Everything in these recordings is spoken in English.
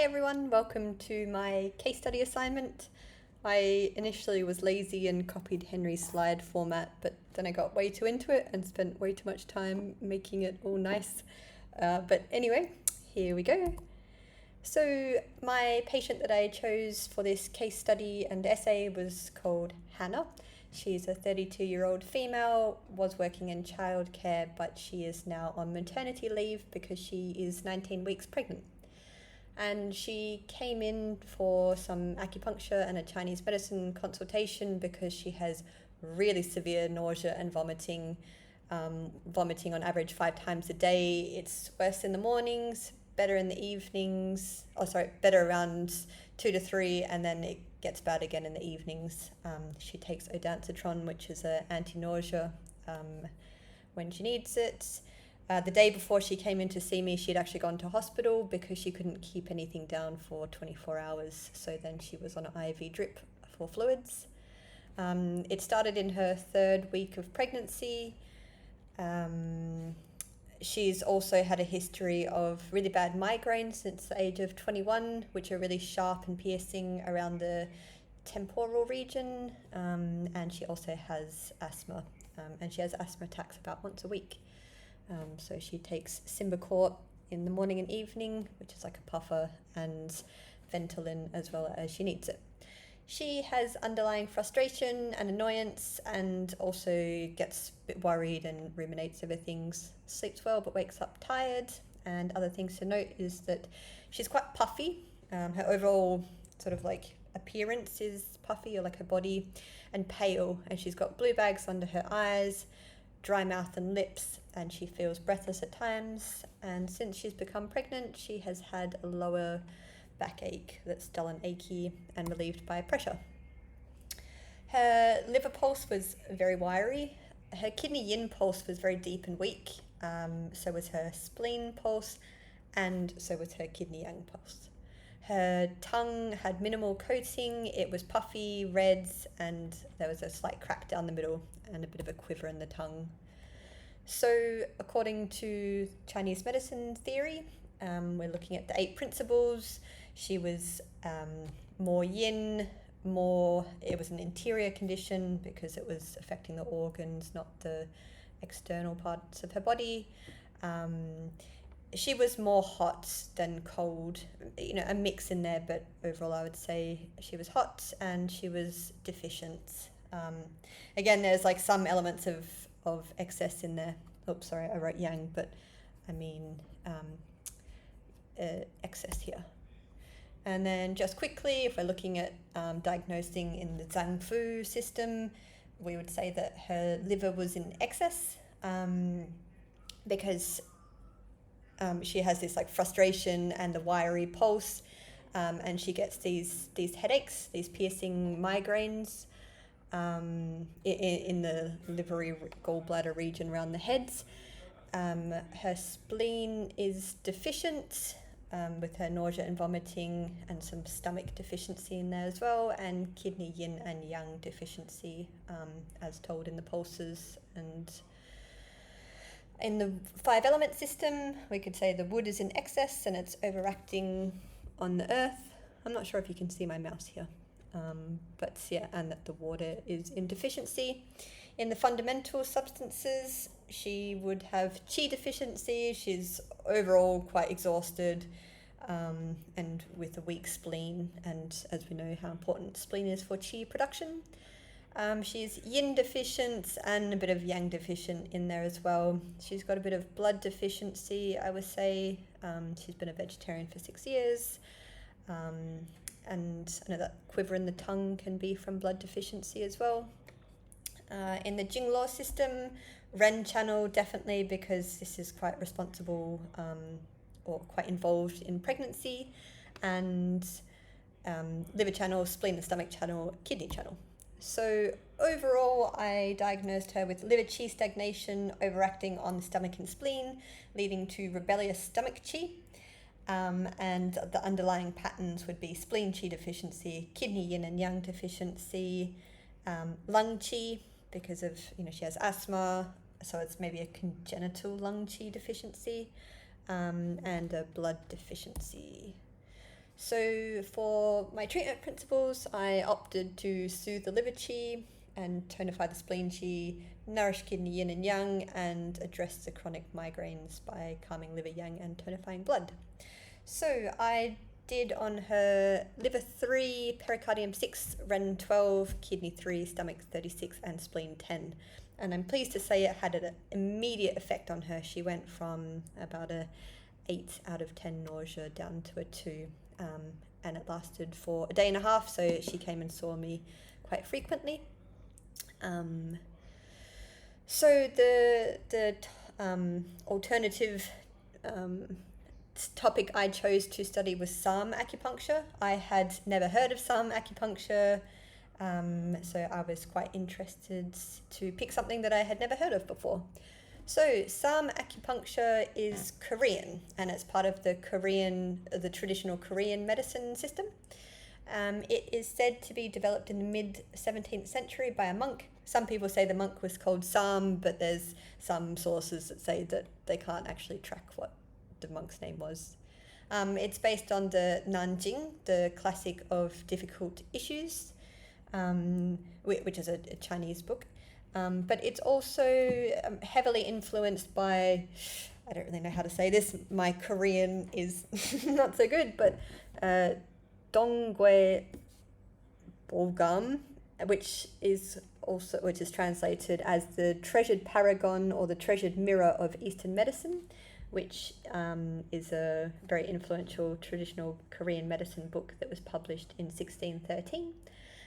everyone, welcome to my case study assignment. I initially was lazy and copied Henry's slide format, but then I got way too into it and spent way too much time making it all nice. But anyway, here we go. So my patient that I chose for this case study and essay was called Hannah. She's a 32-year-old female, was working in childcare, but she is now on maternity leave because she is 19 weeks pregnant. And she came in for some acupuncture and a Chinese medicine consultation because she has really severe nausea and vomiting, vomiting on average 5 times a day. It's worse in the mornings, better in the evenings, better around 2 to 3, and then it gets bad again in the evenings. She takes ondansetron, which is an anti-nausea, when she needs it. The day before she came in to see me, she'd actually gone to hospital because she couldn't keep anything down for 24 hours. So then she was on an IV drip for fluids. It started in her 3rd week of pregnancy. She's also had a history of really bad migraines since the age of 21, which are really sharp and piercing around the temporal region. And she also has asthma, and she has asthma attacks about once a week. So she takes Symbicort in the morning and evening, which is like a puffer, and Ventolin as well as she needs it. She has underlying frustration and annoyance, and also gets a bit worried and ruminates over things. Sleeps well but wakes up tired. And other things to note is that she's quite puffy. Her overall sort of like appearance is puffy, or like her body, and pale, and she's got blue bags under her eyes, dry mouth and lips, and she feels breathless at times. And since she's become pregnant, she has had a lower backache that's dull and achy and relieved by pressure. Her liver pulse was very wiry. Her kidney yin pulse was very deep and weak. So was her spleen pulse, and so was her kidney yang pulse. Her tongue had minimal coating. It was puffy, reds, and there was a slight crack down the middle and a bit of a quiver in the tongue. So according to Chinese medicine theory, we're looking at the 8 principles. She was more yin, it was an interior condition because it was affecting the organs, not the external parts of her body. She was more hot than cold, a mix in there, but overall I would say she was hot and she was deficient. Again, there's like some elements of excess in there. Oops, sorry, I wrote yang, but I mean excess here. And then just quickly, if we're looking at diagnosing in the Zhang Fu system, we would say that her liver was in excess because she has this like frustration and the wiry pulse, and she gets these headaches, these piercing migraines in the livery gallbladder region around the heads. Her spleen is deficient, with her nausea and vomiting, and some stomach deficiency in there as well, and kidney yin and yang deficiency, as told in the pulses. And in the 5 element system, we could say the wood is in excess and it's overacting on the earth. I'm not sure if you can see my mouse here, but yeah, and that the water is in deficiency. In the fundamental substances, she would have qi deficiency. She's overall quite exhausted, and with a weak spleen, and as we know how important spleen is for qi production. She's yin deficient and a bit of yang deficient in there as well. She's got a bit of blood deficiency, I would say. She's been a vegetarian for 6 years. And I know that quiver in the tongue can be from blood deficiency as well. In the Jinglaw system, Ren channel definitely, because this is quite responsible or quite involved in pregnancy, and liver channel, spleen and stomach channel, kidney channel. So overall, I diagnosed her with liver qi stagnation, overacting on the stomach and spleen, leading to rebellious stomach qi. And the underlying patterns would be spleen qi deficiency, kidney yin and yang deficiency, lung qi, because of, she has asthma, so it's maybe a congenital lung qi deficiency, and a blood deficiency. So for my treatment principles, I opted to soothe the liver qi and tonify the spleen qi, nourish kidney yin and yang, and address the chronic migraines by calming liver yang and tonifying blood. So I did on her liver 3, pericardium 6, renin 12, kidney 3, stomach 36, and spleen 10. And I'm pleased to say it had an immediate effect on her. She went from about a 8 out of 10 nausea down to a 2. And it lasted for a day and a half, so she came and saw me quite frequently. So the alternative topic I chose to study was SAM acupuncture. I had never heard of SAM acupuncture, so I was quite interested to pick something that I had never heard of before. So SAM acupuncture is Korean, and it's part of the traditional Korean medicine system. It is said to be developed in the mid-17th century by a monk. Some people say the monk was called Sam, but there's some sources that say that they can't actually track what the monk's name was. It's based on the Nanjing, the classic of difficult issues, which is a Chinese book. But it's also heavily influenced by, I don't really know how to say this, my Korean is not so good, but Donggue Bogam, which is translated as the treasured paragon or the treasured mirror of Eastern medicine, which is a very influential traditional Korean medicine book that was published in 1613.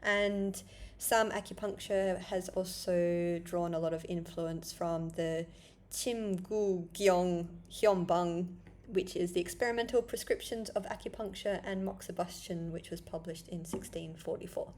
And Sam acupuncture has also drawn a lot of influence from the Chimgu-gyong Hyonbang, which is the experimental prescriptions of acupuncture, and moxibustion, which was published in 1644.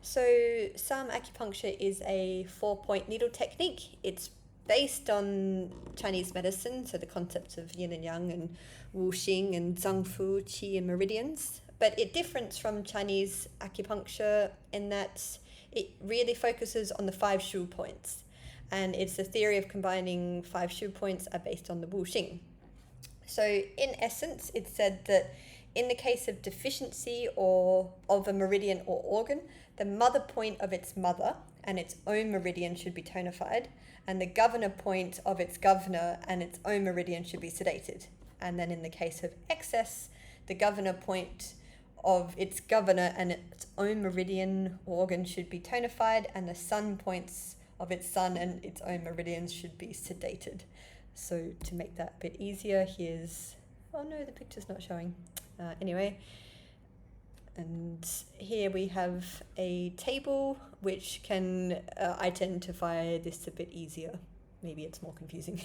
So Sam acupuncture is a 4-point needle technique. It's based on Chinese medicine, so the concepts of yin and yang and wu xing and zhang fu, qi and meridians. But it differs from Chinese acupuncture in that it really focuses on the 5 shu points. And it's a theory of combining 5 shu points are based on the wu xing. So in essence, it's said that in the case of deficiency or of a meridian or organ, the mother point of its mother and its own meridian should be tonified, and the governor point of its governor and its own meridian should be sedated. And then in the case of excess, the governor point of its governor and its own meridian organ should be tonified, and the sun points of its sun and its own meridians should be sedated. So to make that a bit easier, here's, oh no, the picture's not showing. Anyway, and here we have a table which can identify this a bit easier. Maybe it's more confusing.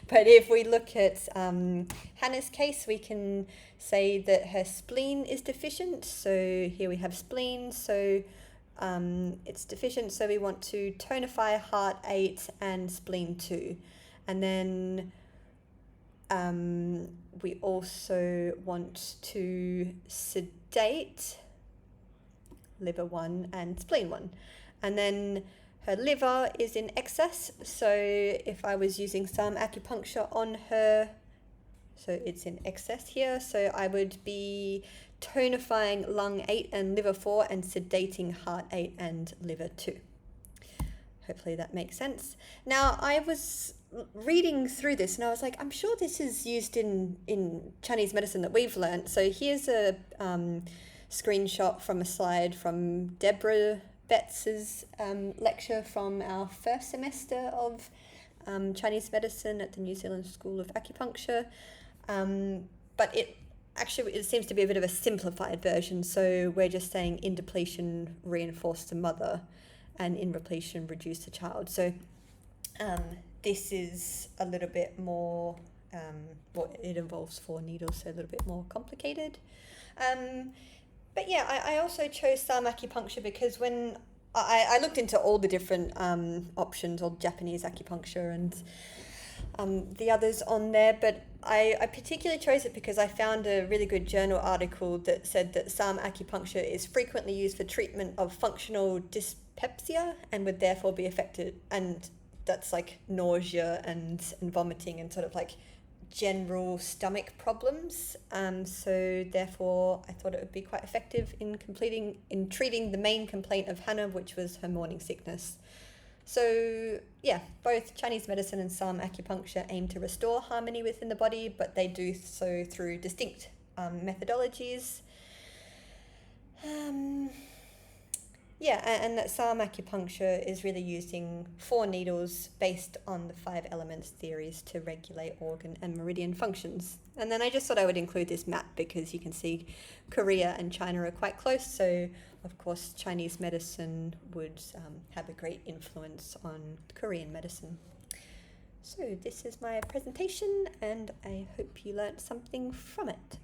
But if we look at Hannah's case, we can say that her spleen is deficient. So here we have spleen. So it's deficient. So we want to tonify heart 8 and spleen 2. And then we also want to sedate liver 1 and spleen 1. And then her liver is in excess, so if I was using some acupuncture on her, so it's in excess here, so I would be tonifying lung 8 and liver 4 and sedating heart 8 and liver 2. Hopefully that makes sense. Now, I was reading through this and I was like, I'm sure this is used in Chinese medicine that we've learned. So here's a screenshot from a slide from Deborah Betts's lecture from our first semester of Chinese medicine at the New Zealand School of Acupuncture. But it seems to be a bit of a simplified version. So we're just saying in depletion, reinforce the mother, and in repletion, reduce the child. So this is a little bit more, it involves 4 needles, so a little bit more complicated. But yeah, I also chose Sam acupuncture because when I looked into all the different options, or Japanese acupuncture and the others on there, but I particularly chose it because I found a really good journal article that said that Sam acupuncture is frequently used for treatment of functional dyspepsia and would therefore be affected, and that's like nausea and vomiting and sort of like general stomach problems. So therefore, I thought it would be quite effective in treating the main complaint of Hannah, which was her morning sickness. So yeah, both Chinese medicine and Salm acupuncture aim to restore harmony within the body, but they do so through distinct methodologies. And that Salm acupuncture is really using 4 needles based on the 5 elements theories to regulate organ and meridian functions. And then I just thought I would include this map because you can see Korea and China are quite close, so of course Chinese medicine would have a great influence on Korean medicine. So this is my presentation and I hope you learnt something from it.